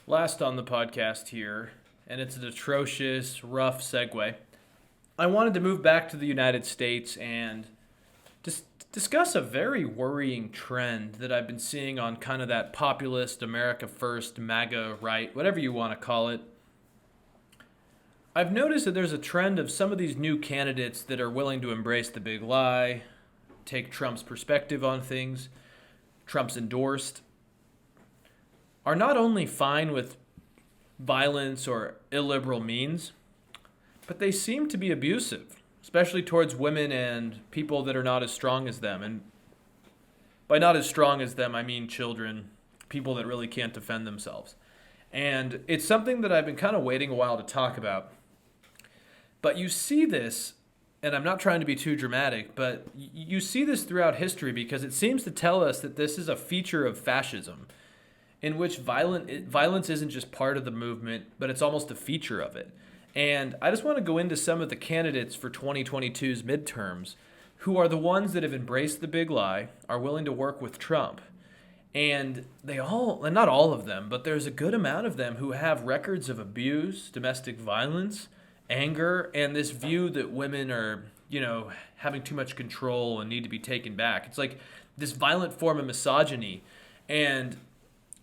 Last on the podcast here, and it's an atrocious, rough segue. I wanted to move back to the United States and just discuss a very worrying trend that I've been seeing on kind of that populist, America First, MAGA right, whatever you want to call it. I've noticed that there's a trend of some of these new candidates that are willing to embrace the big lie, take Trump's perspective on things, Trump's endorsed, are not only fine with violence or illiberal means, but they seem to be abusive, especially towards women and people that are not as strong as them. And by not as strong as them, I mean children, people that really can't defend themselves. And it's something that I've been kind of waiting a while to talk about. But you see this, and I'm not trying to be too dramatic, but you see this throughout history because it seems to tell us that this is a feature of fascism, in which violence isn't just part of the movement, but it's almost a feature of it. And I just want to go into some of the candidates for 2022's midterms who are the ones that have embraced the big lie, are willing to work with Trump. And and not all of them, but there's a good amount of them who have records of abuse, domestic violence, anger, and this view that women are, having too much control and need to be taken back. It's like this violent form of misogyny. And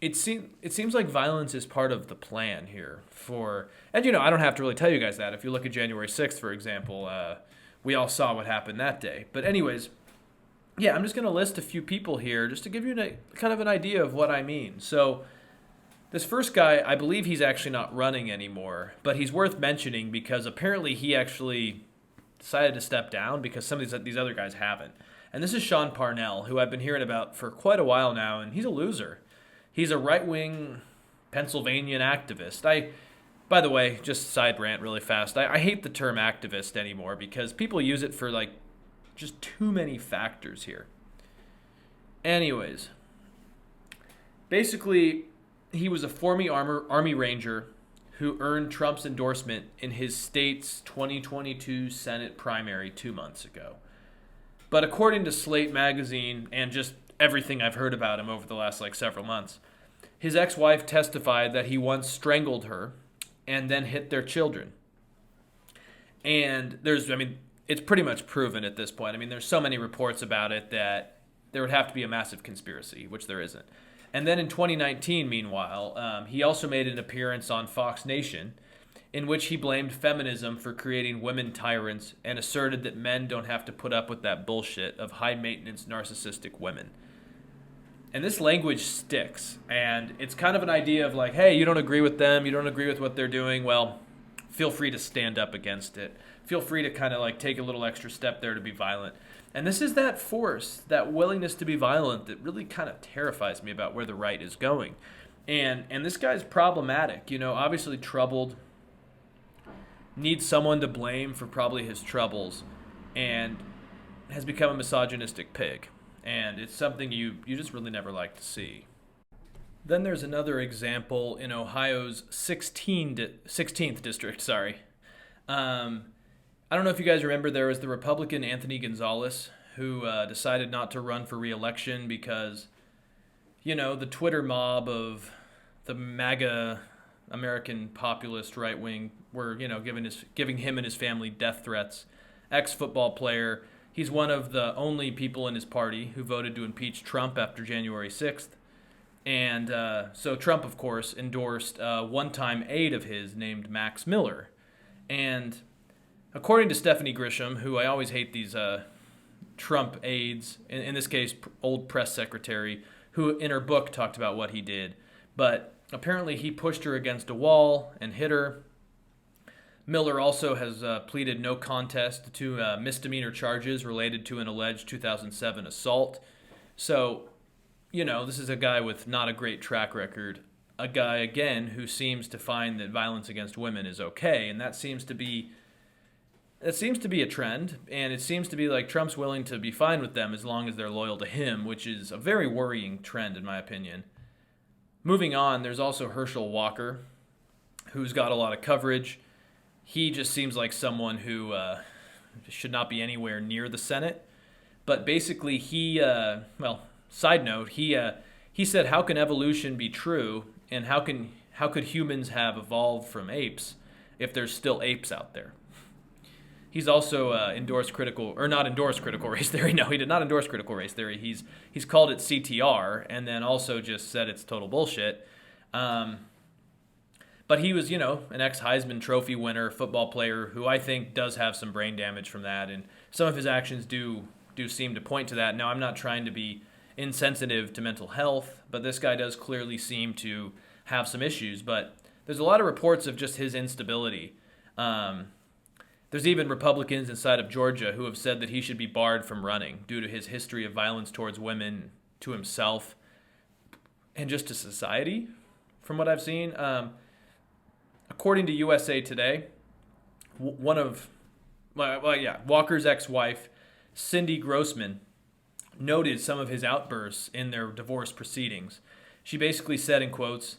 it seems like violence is part of the plan here and I don't have to really tell you guys that. If you look at January 6th, for example, we all saw what happened that day. But anyways, yeah, I'm just going to list a few people here just to give you kind of an idea of what I mean. So this first guy, I believe he's actually not running anymore, but he's worth mentioning because apparently he actually decided to step down because some of these other guys haven't. And this is Sean Parnell, who I've been hearing about for quite a while now, and he's a loser. He's a right-wing Pennsylvanian activist. By the way, just side rant really fast. I hate the term activist anymore because people use it for just too many factors here. Anyways, basically, he was a former Army Ranger who earned Trump's endorsement in his state's 2022 Senate primary 2 months ago. But according to Slate magazine and just everything I've heard about him over the last several months, his ex-wife testified that he once strangled her and then hit their children. And it's pretty much proven at this point. There's so many reports about it that there would have to be a massive conspiracy, which there isn't. And then in 2019, meanwhile, he also made an appearance on Fox Nation in which he blamed feminism for creating women tyrants and asserted that men don't have to put up with that bullshit of high-maintenance narcissistic women. And this language sticks, and it's kind of an idea of hey, you don't agree with them, you don't agree with what they're doing, well, feel free to stand up against it. Feel free to kind of take a little extra step there to be violent. And this is that force, that willingness to be violent that really kind of terrifies me about where the right is going. And this guy's problematic, obviously troubled, needs someone to blame for probably his troubles, and has become a misogynistic pig. And it's something you just really never like to see. Then there's another example in Ohio's 16th district. I don't know if you guys remember, there was the Republican Anthony Gonzalez who decided not to run for re-election because, the Twitter mob of the MAGA American populist right wing were, giving him and his family death threats. Ex-football player. He's one of the only people in his party who voted to impeach Trump after January 6th. And so Trump, of course, endorsed a one-time aide of his named Max Miller. And according to Stephanie Grisham, who I always hate these Trump aides, in this case, old press secretary, who in her book talked about what he did. But apparently he pushed her against a wall and hit her. Miller also has pleaded no contest to misdemeanor charges related to an alleged 2007 assault. So, this is a guy with not a great track record. A guy, again, who seems to find that violence against women is okay. And that seems to be a trend. And it seems to be Trump's willing to be fine with them as long as they're loyal to him, which is a very worrying trend, in my opinion. Moving on, there's also Herschel Walker, who's got a lot of coverage. He just seems like someone who should not be anywhere near the Senate. But basically, side note, he said, how can evolution be true, and how can how could humans have evolved from apes if there's still apes out there? He's also not endorsed critical race theory. No, he did not endorse critical race theory. He's called it CTR, and then also just said it's total bullshit. But he was, an ex-Heisman Trophy winner, football player, who I think does have some brain damage from that, and some of his actions do seem to point to that. Now, I'm not trying to be insensitive to mental health, but this guy does clearly seem to have some issues. But there's a lot of reports of just his instability. There's even Republicans inside of Georgia who have said that he should be barred from running due to his history of violence towards women, to himself, and just to society, from what I've seen. According to USA Today, Walker's ex-wife, Cindy Grossman, noted some of his outbursts in their divorce proceedings. She basically said, in quotes,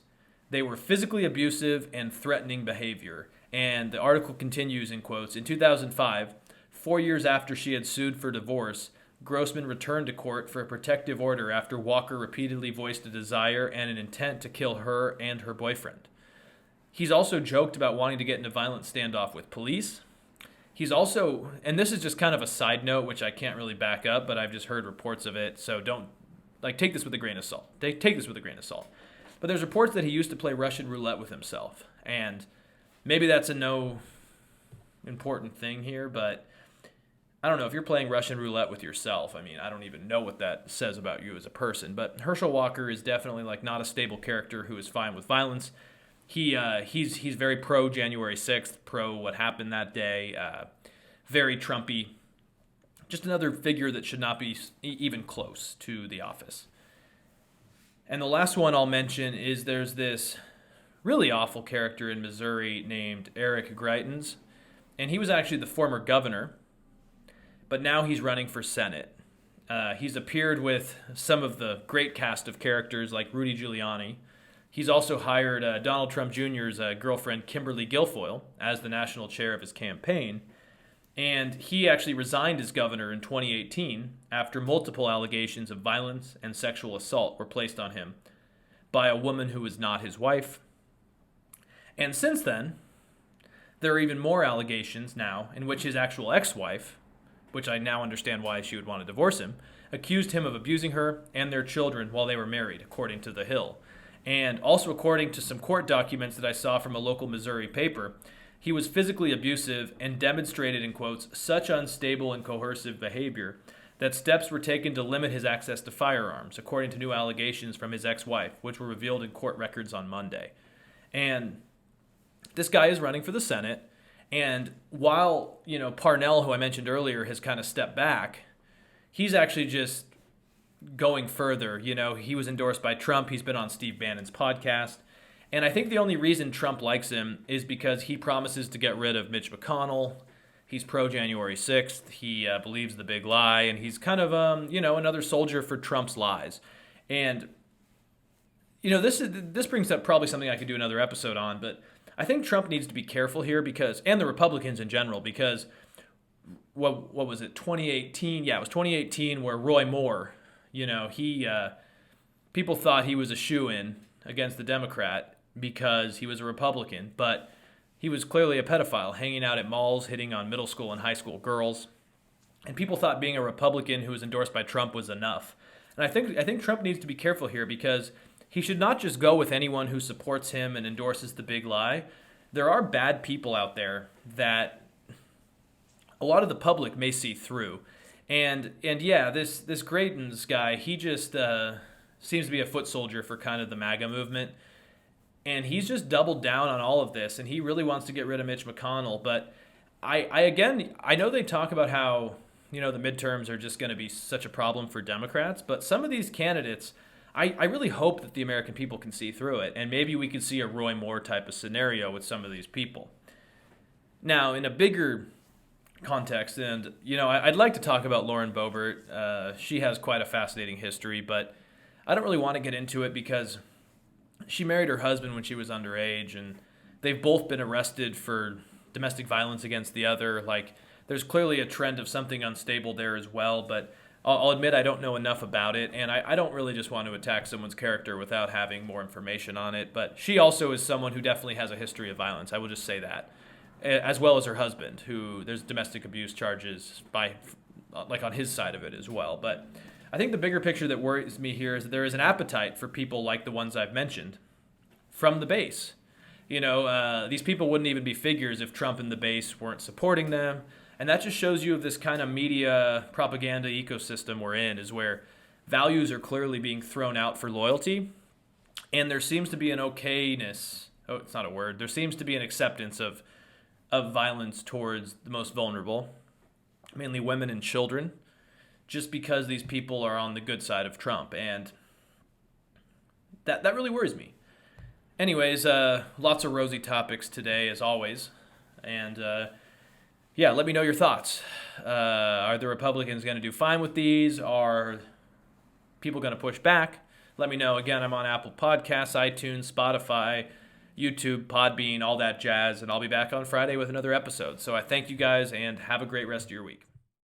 "They were physically abusive and threatening behavior." And the article continues, in quotes, "In 2005, 4 years after she had sued for divorce, Grossman returned to court for a protective order after Walker repeatedly voiced a desire and an intent to kill her and her boyfriend. He's also joked about wanting to get in a violent standoff with police. He's also, and this is just kind of a side note, which I can't really back up, but I've just heard reports of it, so don't, take this with a grain of salt. Take this with a grain of salt. But there's reports that he used to play Russian roulette with himself, and maybe that's a no important thing here, but I don't know. If you're playing Russian roulette with yourself, I don't even know what that says about you as a person. But Herschel Walker is definitely not a stable character who is fine with violence. He's very pro January 6th, pro what happened that day, very Trumpy. Just another figure that should not be even close to the office. And the last one I'll mention is there's this really awful character in Missouri named Eric Greitens, and he was actually the former governor, but now he's running for Senate. He's appeared with some of the great cast of characters like Rudy Giuliani. He's also hired Donald Trump Jr.'s girlfriend, Kimberly Guilfoyle, as the national chair of his campaign. And he actually resigned as governor in 2018 after multiple allegations of violence and sexual assault were placed on him by a woman who was not his wife. And since then, there are even more allegations now in which his actual ex-wife, which I now understand why she would want to divorce him, accused him of abusing her and their children while they were married, according to The Hill. And also according to some court documents that I saw from a local Missouri paper, he was physically abusive and demonstrated, in quotes, such unstable and coercive behavior that steps were taken to limit his access to firearms, according to new allegations from his ex-wife, which were revealed in court records on Monday. And this guy is running for the Senate, and while, Parnell, who I mentioned earlier, has kind of stepped back, he's actually just going further. He was endorsed by Trump. He's been on Steve Bannon's podcast. And I think the only reason Trump likes him is because he promises to get rid of Mitch McConnell. He's pro-January 6th. He believes the big lie. And he's kind of, another soldier for Trump's lies. And, this brings up probably something I could do another episode on. But I think Trump needs to be careful here and the Republicans in general, because what was it, 2018? Yeah, it was 2018 where Roy Moore, people thought he was a shoo-in against the Democrat because he was a Republican, but he was clearly a pedophile, hanging out at malls, hitting on middle school and high school girls. And people thought being a Republican who was endorsed by Trump was enough. And I think Trump needs to be careful here, because he should not just go with anyone who supports him and endorses the big lie. There are bad people out there that a lot of the public may see through. And yeah, this Greitens guy, he just seems to be a foot soldier for kind of the MAGA movement. And he's just doubled down on all of this, and he really wants to get rid of Mitch McConnell. But I know they talk about how, the midterms are just going to be such a problem for Democrats, but some of these candidates, I really hope that the American people can see through it, and maybe we could see a Roy Moore type of scenario with some of these people. Now, in a bigger context, and I'd like to talk about Lauren Boebert. She has quite a fascinating history, but I don't really want to get into it because she married her husband when she was underage, and they've both been arrested for domestic violence against the other. There's clearly a trend of something unstable there as well, but I'll admit I don't know enough about it, and I don't really just want to attack someone's character without having more information on it. But she also is someone who definitely has a history of violence. I will just say that, as well as her husband, who there's domestic abuse charges on his side of it as well. But I think the bigger picture that worries me here is that there is an appetite for people like the ones I've mentioned from the base. These people wouldn't even be figures if Trump and the base weren't supporting them. And that just shows you of this kind of media propaganda ecosystem we're in, is where values are clearly being thrown out for loyalty. And there seems to be an okayness. Oh, it's not a word. There seems to be an acceptance of violence towards the most vulnerable, mainly women and children, just because these people are on the good side of Trump. And that really worries me. Anyways, lots of rosy topics today, as always. And let me know your thoughts. Are the Republicans going to do fine with these? Are people going to push back? Let me know. Again, I'm on Apple Podcasts, iTunes, Spotify, YouTube, Podbean, all that jazz. And I'll be back on Friday with another episode. So I thank you guys and have a great rest of your week.